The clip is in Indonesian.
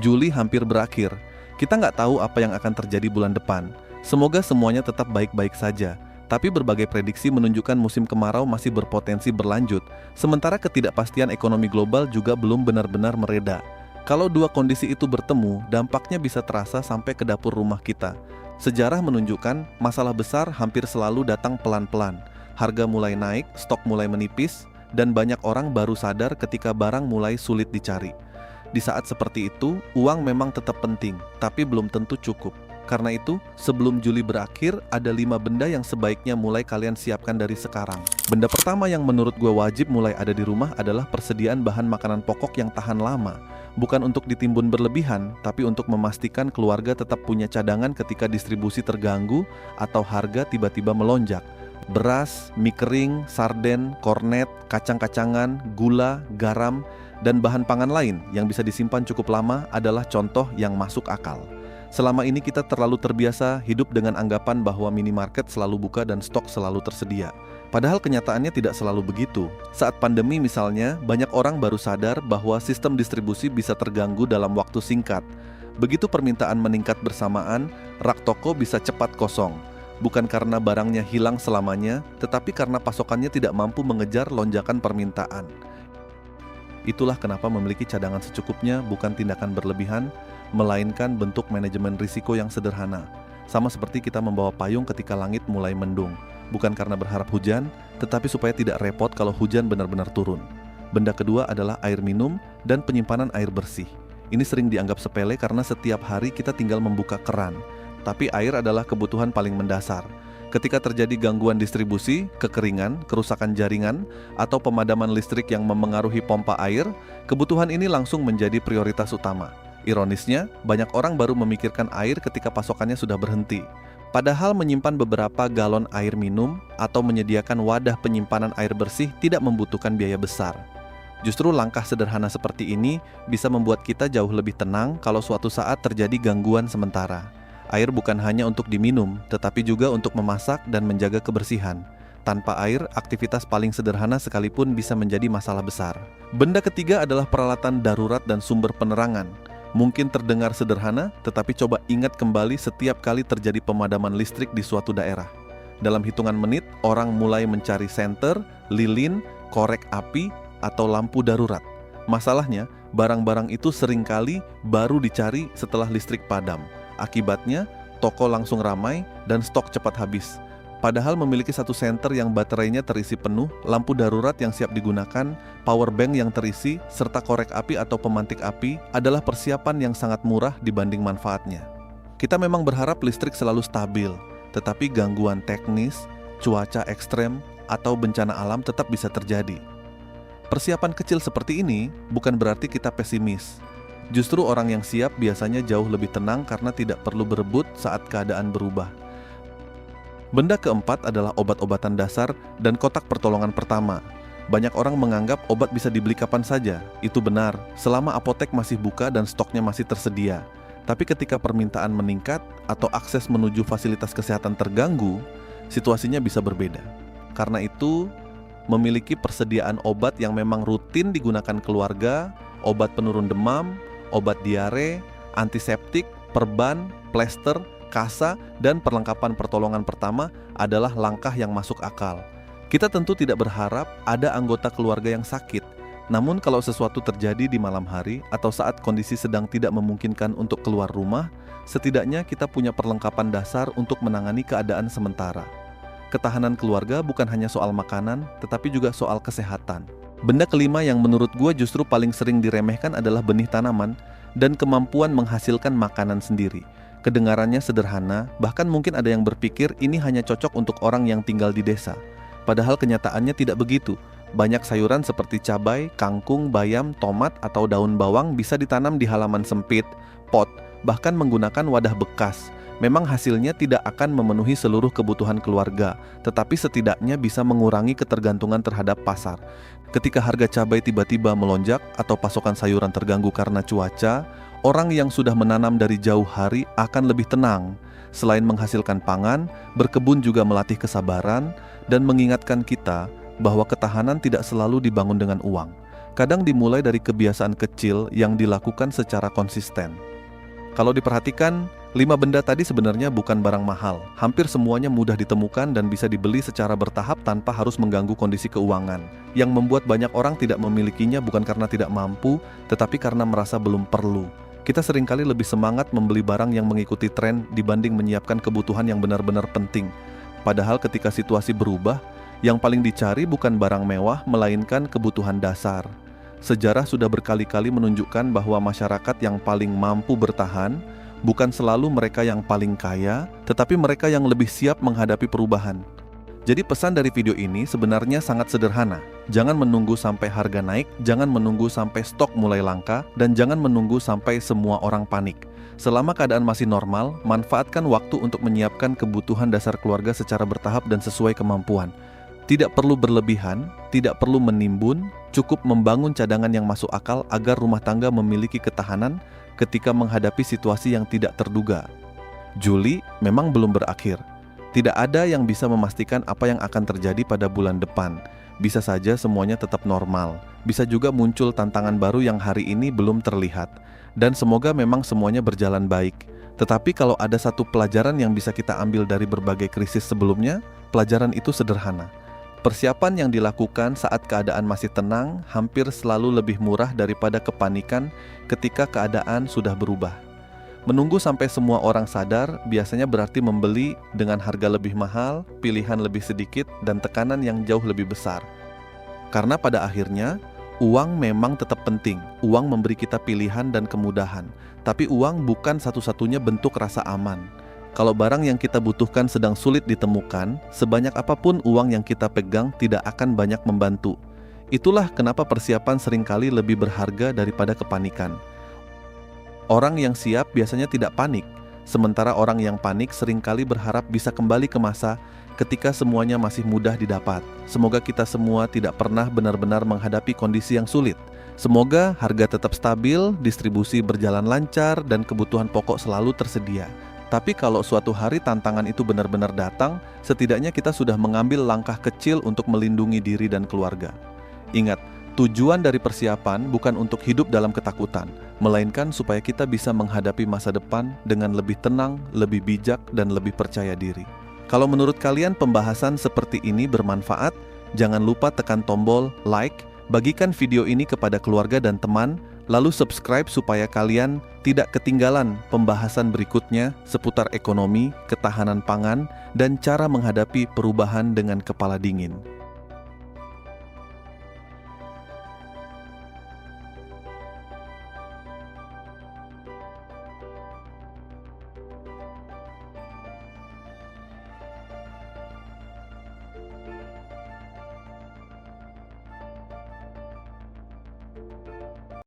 Juli hampir berakhir. Kita nggak tahu apa yang akan terjadi bulan depan. Semoga semuanya tetap baik-baik saja. Tapi berbagai prediksi menunjukkan musim kemarau masih berpotensi berlanjut, sementara ketidakpastian ekonomi global juga belum benar-benar mereda. Kalau dua kondisi itu bertemu, dampaknya bisa terasa sampai ke dapur rumah kita. Sejarah menunjukkan masalah besar hampir selalu datang pelan-pelan. Harga mulai naik, stok mulai menipis, dan banyak orang baru sadar ketika barang mulai sulit dicari. Di saat seperti itu, uang memang tetap penting, tapi belum tentu cukup. Karena itu, sebelum Juli berakhir, ada 5 benda yang sebaiknya mulai kalian siapkan dari sekarang. Benda pertama yang menurut gue wajib mulai ada di rumah adalah persediaan bahan makanan pokok yang tahan lama. Bukan untuk ditimbun berlebihan, tapi untuk memastikan keluarga tetap punya cadangan ketika distribusi terganggu atau harga tiba-tiba melonjak. Beras, mie kering, sarden, kornet, kacang-kacangan, gula, garam, dan bahan pangan lain yang bisa disimpan cukup lama adalah contoh yang masuk akal. Selama ini kita terlalu terbiasa hidup dengan anggapan bahwa minimarket selalu buka dan stok selalu tersedia. Padahal kenyataannya tidak selalu begitu. Saat pandemi misalnya, banyak orang baru sadar bahwa sistem distribusi bisa terganggu dalam waktu singkat. Begitu permintaan meningkat bersamaan, rak toko bisa cepat kosong. Bukan karena barangnya hilang selamanya, tetapi karena pasokannya tidak mampu mengejar lonjakan permintaan. Itulah kenapa memiliki cadangan secukupnya bukan tindakan berlebihan, melainkan bentuk manajemen risiko yang sederhana. Sama seperti kita membawa payung ketika langit mulai mendung, bukan karena berharap hujan, tetapi supaya tidak repot kalau hujan benar-benar turun. Benda kedua adalah air minum dan penyimpanan air bersih. Ini sering dianggap sepele karena setiap hari kita tinggal membuka keran. Tapi air adalah kebutuhan paling mendasar. Ketika terjadi gangguan distribusi, kekeringan, kerusakan jaringan, atau pemadaman listrik yang memengaruhi pompa air, kebutuhan ini langsung menjadi prioritas utama. Ironisnya, banyak orang baru memikirkan air ketika pasokannya sudah berhenti. Padahal menyimpan beberapa galon air minum atau menyediakan wadah penyimpanan air bersih tidak membutuhkan biaya besar. Justru langkah sederhana seperti ini bisa membuat kita jauh lebih tenang kalau suatu saat terjadi gangguan sementara. Air bukan hanya untuk diminum, tetapi juga untuk memasak dan menjaga kebersihan. Tanpa air, aktivitas paling sederhana sekalipun bisa menjadi masalah besar. Benda ketiga adalah peralatan darurat dan sumber penerangan. Mungkin terdengar sederhana, tetapi coba ingat kembali setiap kali terjadi pemadaman listrik di suatu daerah. Dalam hitungan menit, orang mulai mencari senter, lilin, korek api, atau lampu darurat. Masalahnya, barang-barang itu seringkali baru dicari setelah listrik padam. Akibatnya, toko langsung ramai dan stok cepat habis. Padahal memiliki satu senter yang baterainya terisi penuh, lampu darurat yang siap digunakan, power bank yang terisi, serta korek api atau pemantik api adalah persiapan yang sangat murah dibanding manfaatnya. Kita memang berharap listrik selalu stabil, tetapi gangguan teknis, cuaca ekstrem, atau bencana alam tetap bisa terjadi. Persiapan kecil seperti ini bukan berarti kita pesimis. Justru orang yang siap biasanya jauh lebih tenang karena tidak perlu berebut saat keadaan berubah. Benda keempat adalah obat-obatan dasar dan kotak pertolongan pertama. Banyak orang menganggap obat bisa dibeli kapan saja. Itu benar, selama apotek masih buka dan stoknya masih tersedia. Tapi ketika permintaan meningkat atau akses menuju fasilitas kesehatan terganggu, situasinya bisa berbeda. Karena itu, memiliki persediaan obat yang memang rutin digunakan keluarga, obat penurun demam, obat diare, antiseptik, perban, plester, kasa, dan perlengkapan pertolongan pertama adalah langkah yang masuk akal. Kita tentu tidak berharap ada anggota keluarga yang sakit. Namun kalau sesuatu terjadi di malam hari atau saat kondisi sedang tidak memungkinkan untuk keluar rumah, setidaknya kita punya perlengkapan dasar untuk menangani keadaan sementara. Ketahanan keluarga bukan hanya soal makanan, tetapi juga soal kesehatan. Benda kelima yang menurut gue justru paling sering diremehkan adalah benih tanaman dan kemampuan menghasilkan makanan sendiri. Kedengarannya sederhana, bahkan mungkin ada yang berpikir ini hanya cocok untuk orang yang tinggal di desa. Padahal kenyataannya tidak begitu. Banyak sayuran seperti cabai, kangkung, bayam, tomat, atau daun bawang bisa ditanam di halaman sempit, pot, bahkan menggunakan wadah bekas. Memang hasilnya tidak akan memenuhi seluruh kebutuhan keluarga, tetapi setidaknya bisa mengurangi ketergantungan terhadap pasar. Ketika harga cabai tiba-tiba melonjak atau pasokan sayuran terganggu karena cuaca, orang yang sudah menanam dari jauh hari akan lebih tenang. Selain menghasilkan pangan, berkebun juga melatih kesabaran dan mengingatkan kita bahwa ketahanan tidak selalu dibangun dengan uang. kadang dimulai dari kebiasaan kecil yang dilakukan secara konsisten. Kalau diperhatikan, 5 benda tadi sebenarnya bukan barang mahal. Hampir semuanya mudah ditemukan dan bisa dibeli secara bertahap tanpa harus mengganggu kondisi keuangan. Yang membuat banyak orang tidak memilikinya bukan karena tidak mampu, tetapi karena merasa belum perlu. Kita seringkali lebih semangat membeli barang yang mengikuti tren dibanding menyiapkan kebutuhan yang benar-benar penting. Padahal ketika situasi berubah, yang paling dicari bukan barang mewah, melainkan kebutuhan dasar. Sejarah sudah berkali-kali menunjukkan bahwa masyarakat yang paling mampu bertahan bukan selalu mereka yang paling kaya, tetapi mereka yang lebih siap menghadapi perubahan. Jadi pesan dari video ini sebenarnya sangat sederhana. Jangan menunggu sampai harga naik, jangan menunggu sampai stok mulai langka, dan jangan menunggu sampai semua orang panik. Selama keadaan masih normal, manfaatkan waktu untuk menyiapkan kebutuhan dasar keluarga secara bertahap dan sesuai kemampuan. Tidak perlu berlebihan, tidak perlu menimbun, cukup membangun cadangan yang masuk akal agar rumah tangga memiliki ketahanan ketika menghadapi situasi yang tidak terduga. Juli memang belum berakhir. Tidak ada yang bisa memastikan apa yang akan terjadi pada bulan depan. Bisa saja semuanya tetap normal. Bisa juga muncul tantangan baru yang hari ini belum terlihat. Dan semoga memang semuanya berjalan baik. Tetapi kalau ada satu pelajaran yang bisa kita ambil dari berbagai krisis sebelumnya, pelajaran itu sederhana. Persiapan yang dilakukan saat keadaan masih tenang hampir selalu lebih murah daripada kepanikan ketika keadaan sudah berubah. Menunggu sampai semua orang sadar biasanya berarti membeli dengan harga lebih mahal, pilihan lebih sedikit, dan tekanan yang jauh lebih besar. Karena pada akhirnya, uang memang tetap penting. Uang memberi kita pilihan dan kemudahan. Tapi uang bukan satu-satunya bentuk rasa aman. Kalau barang yang kita butuhkan sedang sulit ditemukan, sebanyak apapun uang yang kita pegang tidak akan banyak membantu. Itulah kenapa persiapan seringkali lebih berharga daripada kepanikan. Orang yang siap biasanya tidak panik, sementara orang yang panik seringkali berharap bisa kembali ke masa ketika semuanya masih mudah didapat. Semoga kita semua tidak pernah benar-benar menghadapi kondisi yang sulit. Semoga harga tetap stabil, distribusi berjalan lancar, dan kebutuhan pokok selalu tersedia. Tapi kalau suatu hari tantangan itu benar-benar datang, setidaknya kita sudah mengambil langkah kecil untuk melindungi diri dan keluarga. Ingat, tujuan dari persiapan bukan untuk hidup dalam ketakutan, melainkan supaya kita bisa menghadapi masa depan dengan lebih tenang, lebih bijak, dan lebih percaya diri. Kalau menurut kalian pembahasan seperti ini bermanfaat, jangan lupa tekan tombol like, bagikan video ini kepada keluarga dan teman, lalu subscribe supaya kalian tidak ketinggalan pembahasan berikutnya seputar ekonomi, ketahanan pangan, dan cara menghadapi perubahan dengan kepala dingin.